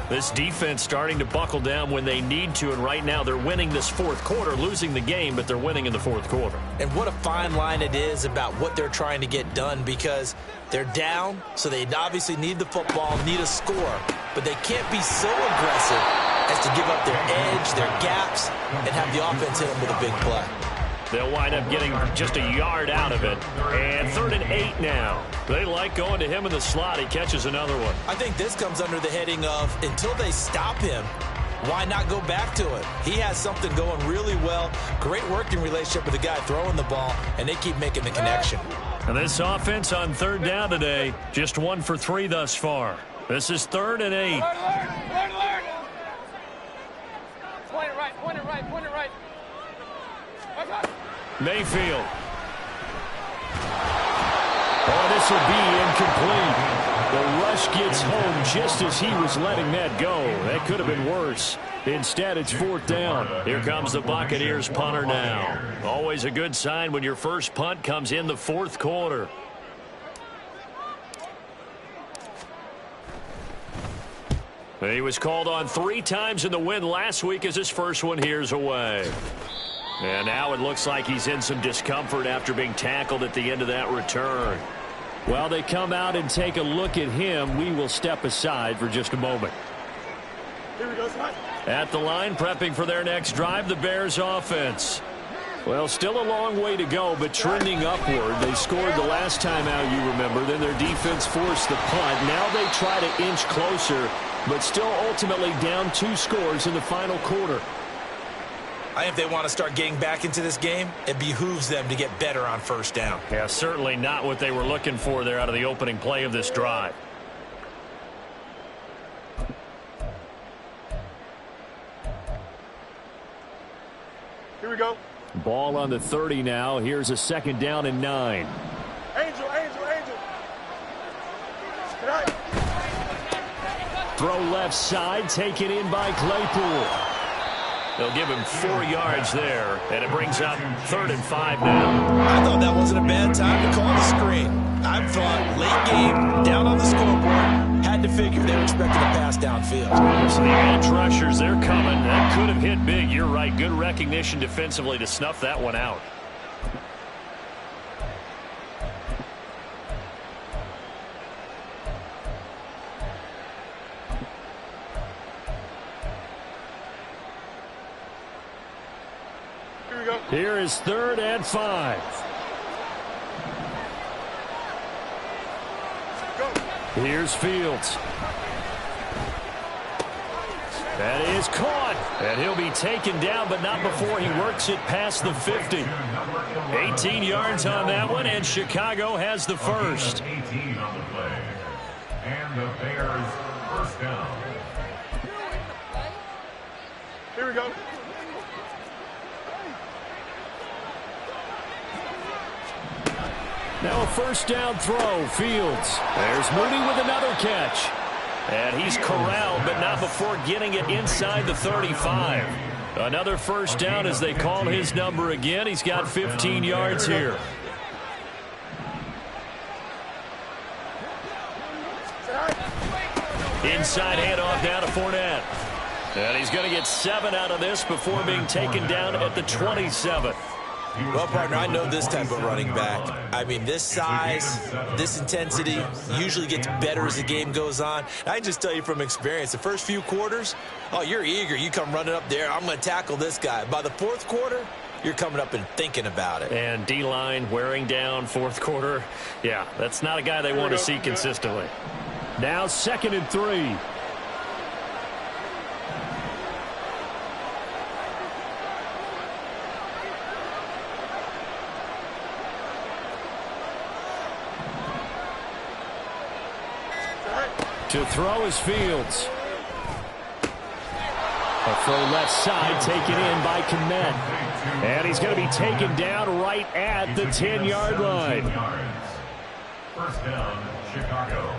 Speaker 1: This defense starting to buckle down when they need to, and right now they're winning this 4th quarter, losing the game, but they're winning in the 4th quarter.
Speaker 2: And what a fine line it is about what they're trying to get done, because they're down, so they obviously need the football, need a score, but they can't be so aggressive as to give up their edge, their gaps, and have the offense hit them with a big play.
Speaker 1: They'll wind up getting just a yard out of it. And 3rd and 8 now. They like going to him in the slot. He catches another one.
Speaker 2: I think this comes under the heading of, until they stop him, why not go back to it? He has something going really well. Great working relationship with the guy throwing the ball, and they keep making the connection.
Speaker 1: And this offense on 3rd down today, just 1 for 3 thus far. This is 3rd and 8.
Speaker 3: Point it right, point it right, point it right.
Speaker 1: Mayfield. Oh, this will be incomplete. The rush gets home just as he was letting that go. That could have been worse. Instead, it's 4th down. Here comes the Buccaneers punter now. Always a good sign when your first punt comes in the 4th quarter. He was called on 3 times in the win last week as his first one here's away. And now it looks like he's in some discomfort after being tackled at the end of that return. While they come out and take a look at him, we will step aside for just a moment.
Speaker 3: Here we go,
Speaker 1: at the line, prepping for their next drive, the Bears offense. Well, still a long way to go, but trending upward. They scored the last time out, you remember. Then their defense forced the punt. Now they try to inch closer, but still ultimately down 2 scores in the final quarter.
Speaker 2: I think if they want to start getting back into this game, it behooves them to get better on first down.
Speaker 1: Yeah, certainly not what they were looking for there out of the opening play of this drive.
Speaker 3: Here we go.
Speaker 1: Ball on the 30 now. Here's a 2nd down and 9.
Speaker 3: Angel. Tonight.
Speaker 1: Throw left side, taken in by Claypool. They'll give him 4 yards there, and it brings up 3rd and 5 now.
Speaker 2: I thought that wasn't a bad time to call the screen. I thought late game, down on the scoreboard, had to figure they were expecting a pass downfield.
Speaker 1: So the edge rushers, they're coming. That could have hit big. You're right. Good recognition defensively to snuff that one out. Here is 3rd and 5. Here's Fields. That is caught. And he'll be taken down, but not before he works it past the 50. 18 yards on that one, and Chicago has the first.
Speaker 4: 18 on the play. And the Bears first down.
Speaker 3: Here we go.
Speaker 1: Now a first down throw, Fields. There's Mooney with another catch. And he's corralled, but not before getting it inside the 35. Another first down as they call his number again. He's got 15 yards here. Inside handoff down to Fournette. And he's going to get 7 out of this before being taken down at the 27.
Speaker 2: Well, partner, I know this type of running back. I mean, this size, this intensity usually gets better as the game goes on. I can just tell you from experience, the first few quarters, oh, you're eager. You come running up there, I'm going to tackle this guy. By the 4th quarter, you're coming up and thinking about it.
Speaker 1: And D-line wearing down fourth quarter. Yeah, that's not a guy they want to see consistently. Now 2nd and 3. To throw is Fields. A throw left side taken in by Kmet. And he's going to be taken down right at the 10-yard line.
Speaker 4: First down, Chicago.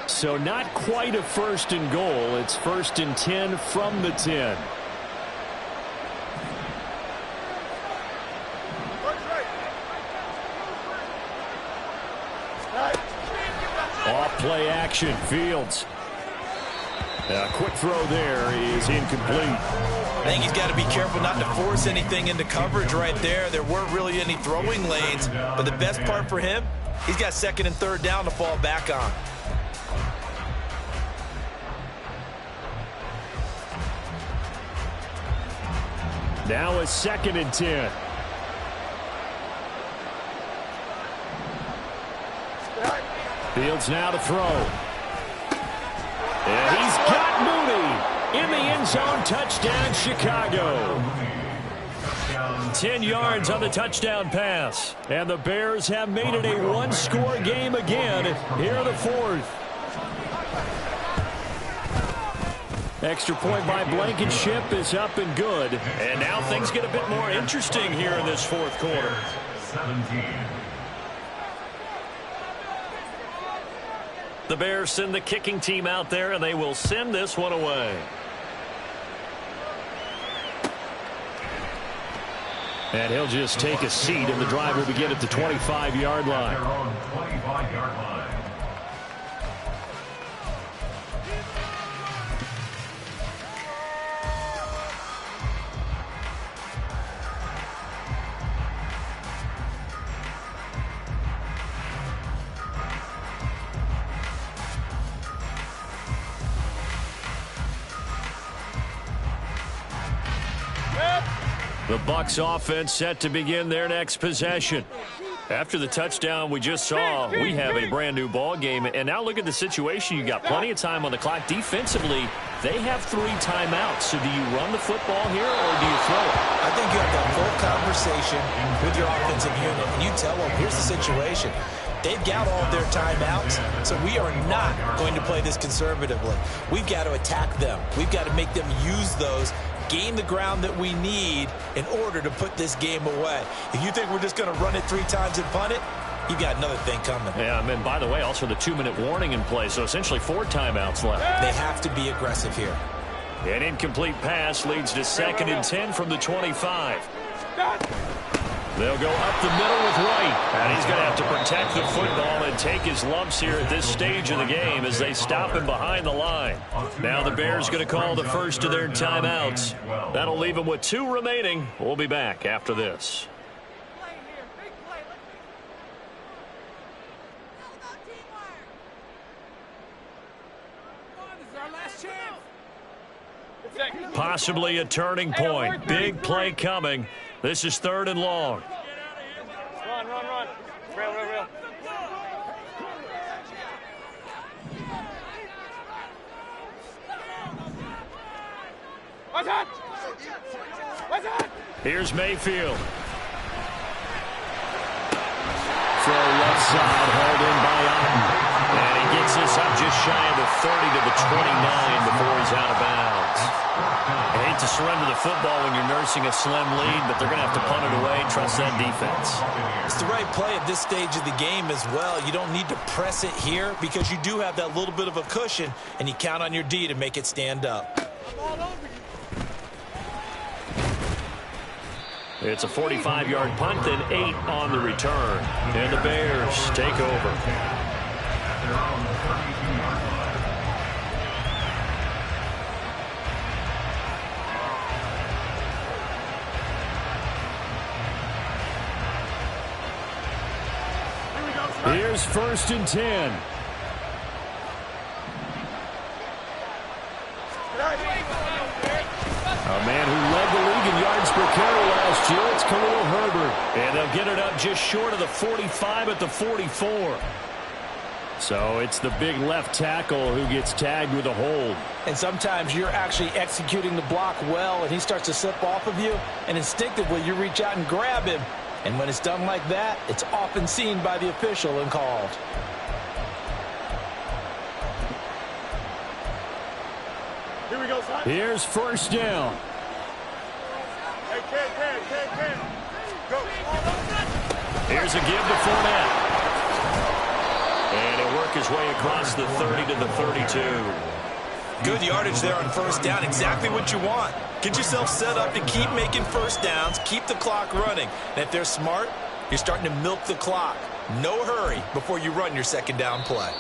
Speaker 1: So not quite a 1st and goal. It's 1st and 10 from the 10. Off play action, Fields. A quick throw there is incomplete.
Speaker 2: I think he's got to be careful not to force anything into coverage right there. There weren't really any throwing lanes, but the best part for him, he's got 2nd and 3rd down to fall back on.
Speaker 1: Now a 2nd and 10. Fields now to throw. And he's got Mooney in the end zone. Touchdown, Chicago. 10 yards on the touchdown pass. And the Bears have made it a one-score game again here in the 4th. Extra point by Blankenship is up and good. And now things get a bit more interesting here in this 4th quarter.
Speaker 4: 17.
Speaker 1: The Bears send the kicking team out there, and they will send this one away. And he'll just take a seat, and the drive will begin at the 25-yard line.
Speaker 4: Their own 25-yard line.
Speaker 1: The Bucs offense set to begin their next possession. After the touchdown we just saw, we have a brand new ball game. And now look at the situation. You got plenty of time on the clock. Defensively, they have 3 timeouts. So do you run the football here or do you throw it?
Speaker 2: I think you have that full conversation with your offensive unit, and you tell them, here's the situation. They've got all of their timeouts, so we are not going to play this conservatively. We've got to attack them. We've got to make them use those, gain the ground that we need in order to put this game away. If you think we're just going to run it 3 times and punt it, you've got another thing coming.
Speaker 1: Yeah, and by the way, also the 2-minute warning in play, so essentially 4 timeouts left.
Speaker 2: They have to be aggressive here.
Speaker 1: An incomplete pass leads to 2nd and 10 from the 25. They'll go up the middle with Wright, and he's going to have to protect the football and take his lumps here at this stage of the game as they stop him behind the line. Now the Bears going to call the first of their timeouts. That'll leave them with 2 remaining. We'll be back after this. Possibly a turning point. Big play coming. This is 3rd and long.
Speaker 3: Run, run, run. Rail, rail, rail. What's that? What's that?
Speaker 1: Here's Mayfield. Throw left side, hauled in by Otten. And he gets this up just shy of the 30 to the 29 before he's out of bounds. I hate to surrender the football when you're nursing a slim lead, but they're going to have to punt it away and trust that defense.
Speaker 2: It's the right play at this stage of the game as well. You don't need to press it here because you do have that little bit of a cushion, and you count on your D to make it stand up.
Speaker 1: It's a 45-yard punt, then 8 on the return. And the Bears take over.
Speaker 4: At their own 32-yard line.
Speaker 1: Here's 1st and 10. A man who against you, it's Khalil Herbert. And they'll get it up just short of the 45 at the 44. So it's the big left tackle who gets tagged with a hold.
Speaker 2: And sometimes you're actually executing the block well, and he starts to slip off of you, and instinctively you reach out and grab him. And when it's done like that, it's often seen by the official and called.
Speaker 3: Here we go, son.
Speaker 1: Here's first down.
Speaker 3: Hey, Ken. Go.
Speaker 1: Here's a give to Fournette. And he'll work his way across the 30 to the 32.
Speaker 2: Good yardage there on first down. Exactly what you want. Get yourself set up to keep making first downs, keep the clock running. And if they're smart, you're starting to milk the clock. No hurry before you run your second down play.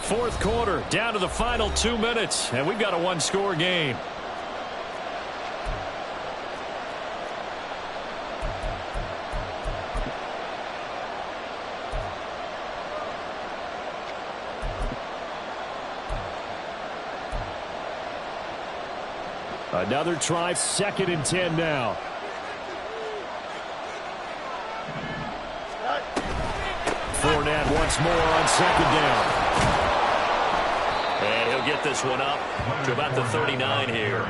Speaker 1: Fourth quarter, down to the final 2 minutes, and we've got a one-score game. Another try, 2nd and 10 now. Fournette once more on 2nd down. And he'll get this one up to about the 39 here.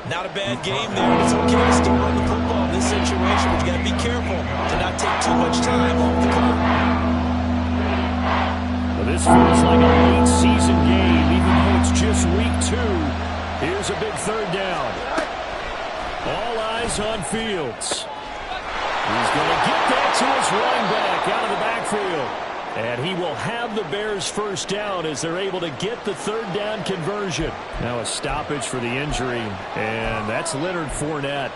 Speaker 2: Not a bad game there. It's okay to still run the football in this situation, but you got to be careful to not take too much time off the clock.
Speaker 1: Well, this feels like a late season game, even though it's just week 2. Here's a big 3rd down. All eyes on Fields. He's going to get that to his running back out of the backfield. And he will have the Bears first down as they're able to get the 3rd down conversion. Now a stoppage for the injury, and that's Leonard Fournette,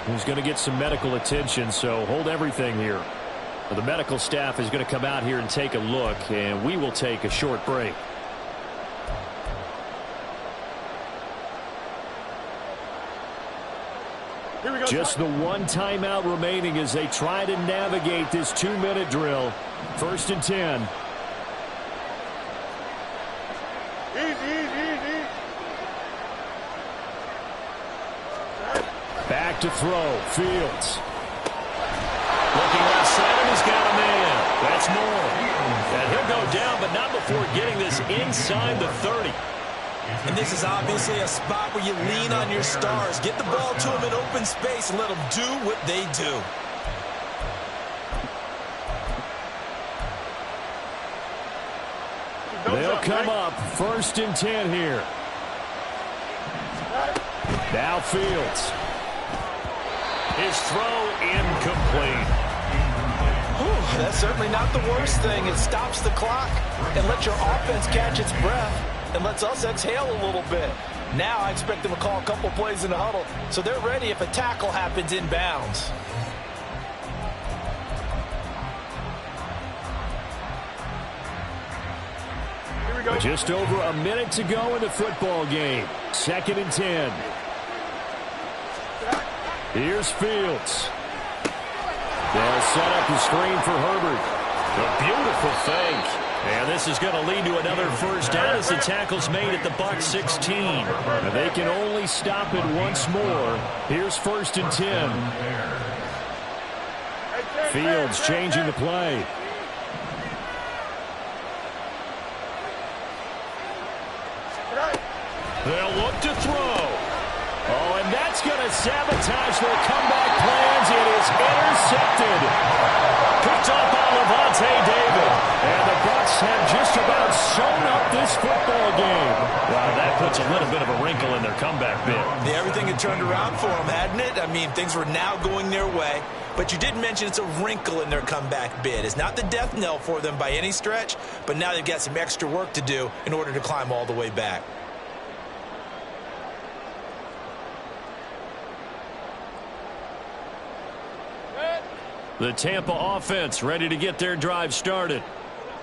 Speaker 1: who's going to get some medical attention, so hold everything here. The medical staff is going to come out here and take a look, and we will take a short break. Just the one timeout remaining as they try to navigate this 2-minute drill. 1st and 10.
Speaker 3: Easy.
Speaker 1: Back to throw. Fields. Looking left side, he's got a man. That's Moore. And he'll go down, but not before getting this inside the 30.
Speaker 2: And this is obviously a spot where you lean on your stars. Get the ball to them in open space and let them do what they do.
Speaker 1: They'll come up 1st and 10 here. Now Fields. His throw incomplete.
Speaker 2: Whew, that's certainly not the worst thing. It stops the clock and lets your offense catch its breath and lets us exhale a little bit. Now I expect them to call a couple plays in the huddle so they're ready if a tackle happens inbounds.
Speaker 1: Just over a minute to go in the football game. 2nd and 10. Here's Fields. They'll set up the screen for Herbert. A beautiful fake. And this is going to lead to another first down as the tackle's made at the Bucs 16. And they can only stop it once more. Here's 1st and 10. Fields changing the play. They'll look to throw. Oh, and that's going to sabotage their comeback plans. It is intercepted. Picked up by Levante David. And the Bucs have just about sewn up this football game. Wow, that puts a little bit of a wrinkle in their comeback bid.
Speaker 2: Yeah, everything had turned around for them, hadn't it? I mean, things were now going their way. But you did mention it's a wrinkle in their comeback bid. It's not the death knell for them by any stretch, but now they've got some extra work to do in order to climb all the way back.
Speaker 1: The Tampa offense ready to get their drive started.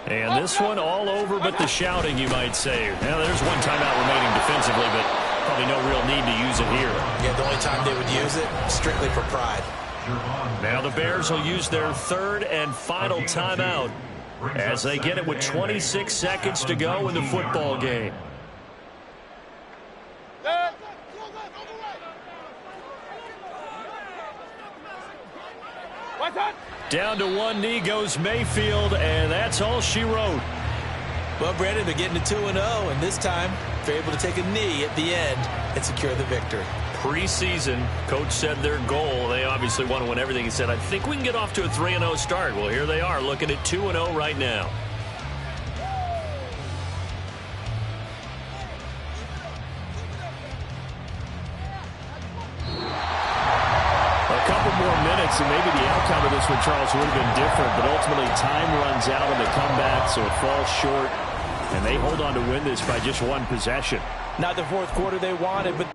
Speaker 1: And this one all over but the shouting, you might say. Now, there's one timeout remaining defensively, but probably no real need to use it here.
Speaker 2: Yeah, the only time they would use it, strictly for pride.
Speaker 1: Now the Bears will use their 3rd and final timeout as they get it with 26 seconds to go in the football game. Down to one knee goes Mayfield, and that's all she wrote.
Speaker 2: Well, Brandon, they're getting to 2-0, and this time they're able to take a knee at the end and secure the victory.
Speaker 1: Preseason, coach said their goal, they obviously want to win everything. He said, I think we can get off to a 3-0 start. Well, here they are looking at 2-0 right now. A couple more minutes, and maybe the outcome of this one, Charles, would have been different, but ultimately time runs out on the comeback, so it falls short, and they hold on to win this by just one possession.
Speaker 2: Not the fourth quarter they wanted, but